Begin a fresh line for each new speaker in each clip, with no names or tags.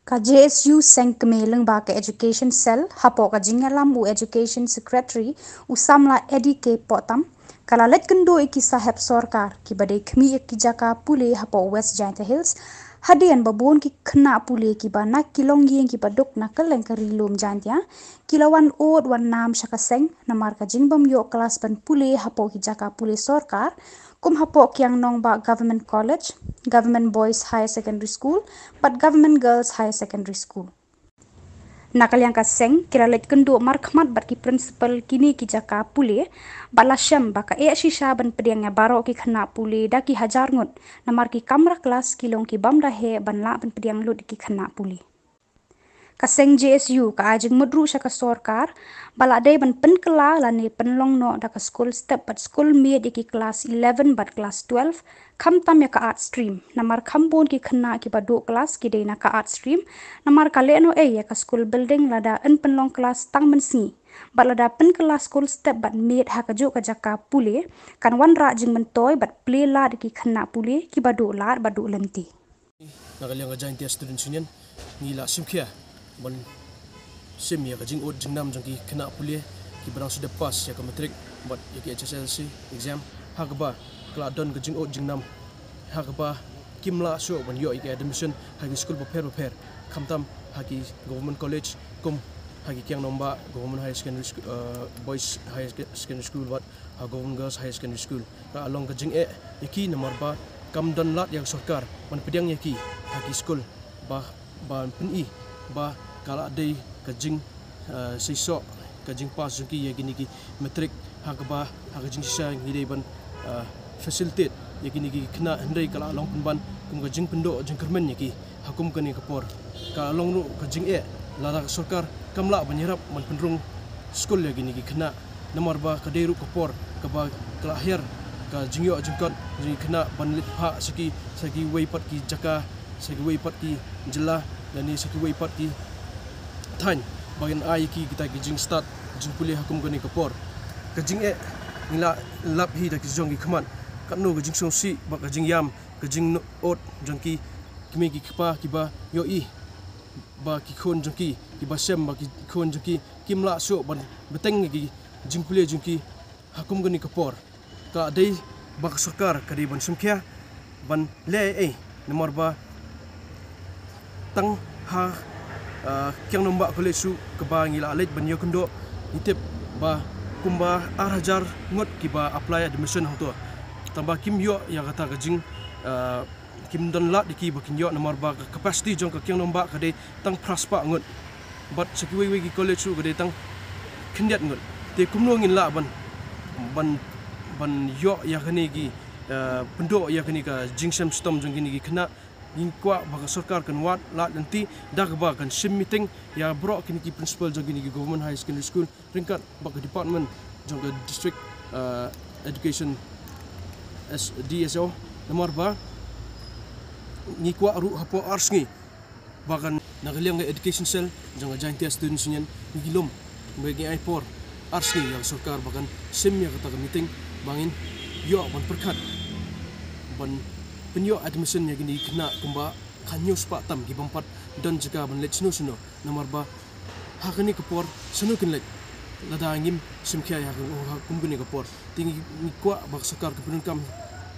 Ka JSU seng kemeleng ba ka education cell hapo ka jingalam u education secretary usamla edike potam kala let kendo iki sahab Sorkar ki badai khmi ki jaka pule hapo West Giant Hills hadian babon ki khna pule ki bana kilong yeng ki badok na kaleng kari lom jantia kilawan od wan nam shaka seng namar ka jingbam yo kelas ban pule hapo ki jaka pule Sorkar kum hapo kyang nong ba government college, government boys higher secondary school but government girls higher secondary school. Nakalyang ka seng kira let kendo markhmat bat ki principal kini ki jaka pule balasham baka shisha ban pediang baro ki khna pule da ki hajar ngut namar ki kamra kelas kilong ki bamda he ban la ban pediang lut ki khna pule. Kaseng JSU ka ajing mudru shaka Sorkar bala day ban penkela lani penlong no da ka school step but school made ki class 11 but class 12 kham tam ya ka art stream namar khambon ki khna ki badu class ki day na ka art stream namar ka leno ya ka school building lada en penlong class tang mensi bala da penkela school step but made ha ka jo ka jaka pule kan wan ra jing mentoy but play la ki khna pule ki badu la badu lenti
Meghalaya Giant Students Union nila simkhia ban sim ya kajing od jingnam jangki kena pulih ki barang sudah pas ya ke matric buat ya ke HSLC exam hakba kala don kajing od jingnam hakba kimla so ban yo ke admission hagi school prepare khamtam hagi government college kum hagi kyang nomba government high secondary school boys high secondary school buat government girls high secondary school ka along kajing yaki nomor ba kam don lat yang Sorkar ban pediang yaki hagi school ba peni ba kala day kajing sisok kajing pas jengki ya gini ki matric hakba hakajing sisa ngidai ban facilitate ya gini ki kena hendai kala long penban kum kajing pendo jeng kermen ya ki hakum kani kapor kala long nu kajing lada Sorkar kamla banyerap man penrung school ya gini ki kena nomor ba kadai ru kapor kaba kala akhir ka jingyo jengkot jing kena ban lit ha saki weipat ki jaka saki weipat ki jela dan ni saki weipat ki tan bagian iaki kita jing start jing pulih hakum gani kapor kajing ngila lap hi da ki jong ki khaman katno jing songsi ba kajing yam kajing ot jangki kimi ki khpa ki ba yo ba ki khon jangki ki ba sem ba ki khon jangki kimla so ban beteng ki jing pulih jangki hakum gani kapor ka dei ba Sorkar kadi ban sumkhia ban le nomor ba tang ha kyang nombak college su keba ngila alit ban yo kendo nitip ba kumba arhajar ngut kiba apply admission hoto tamba kim yo ya kata kajing kim don lat diki bakin yo nomor ba capacity jong ka kyang nombak kade tang praspa ngut but sekiwi ki college su kade tang kendiat ngut te kumno ngin la ban yo ya kani ki pendo ya kani ka jingsam stom jong kini ki kena ingkwa baka Sorkar kan wat lat nanti dak ba kan sim meeting ya bro kini ki principal jong kini ki government high secondary school ringkat baka department jong ka district education DSO nomor ba ngikwa ru hapo arsngi bakan nagalyang education cell jong Giant Students Union ngilom bagi i4 arsngi yang Sorkar bakan sim ya kata meeting bangin yo ban pyrkhat ban pynioh admission ya gini kena kumba khynnah spah tam gi bampat dan jika ban let sunu nomor ba hakani kapor sunu kin let lada ngim simkhia ya kum gini kapor tingi kwa bak Sorkar ke penunkam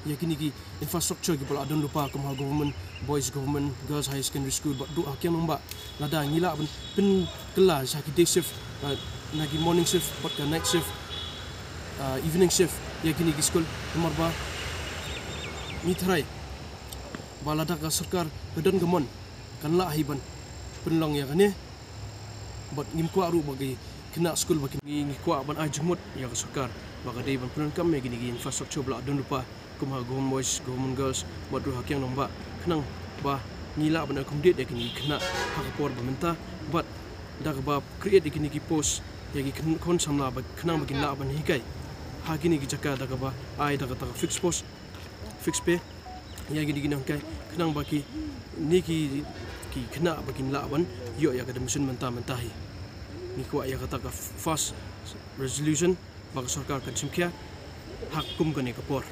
ya gini ki infrastructure gi pula don lupa kum government boys government girls high secondary school ba du hakiam nomba lada ngila ban pen kelas haki day shift nagi morning shift pat ka night shift evening shift ya gini ki school nomor ba ni try balada ka Sorkar kedon gemon kan la hiban penlong ya kan bat ngimkwa ru bagi kena school bagi ngikwa ban ajmut ya ka Sorkar baga dei ban penun kam ya gini infrastructure bla don lupa kumha government boys government girls bat ru hakyang nomba kenang ba ngila ban accommodate ya gini kena hakapor bamenta bat dak ba create ya gini ki post ya gi kon samla ba kenang bagi la ban hikai ha gini ki jaka dak ba ai dak ta fix post fix pay ya gini kai kenang baki niki ki kena baki laban yo ya kada mission mentahi ni ko ya kata ka fast resolution bagi Sorkar kan simkia hakum kan kapor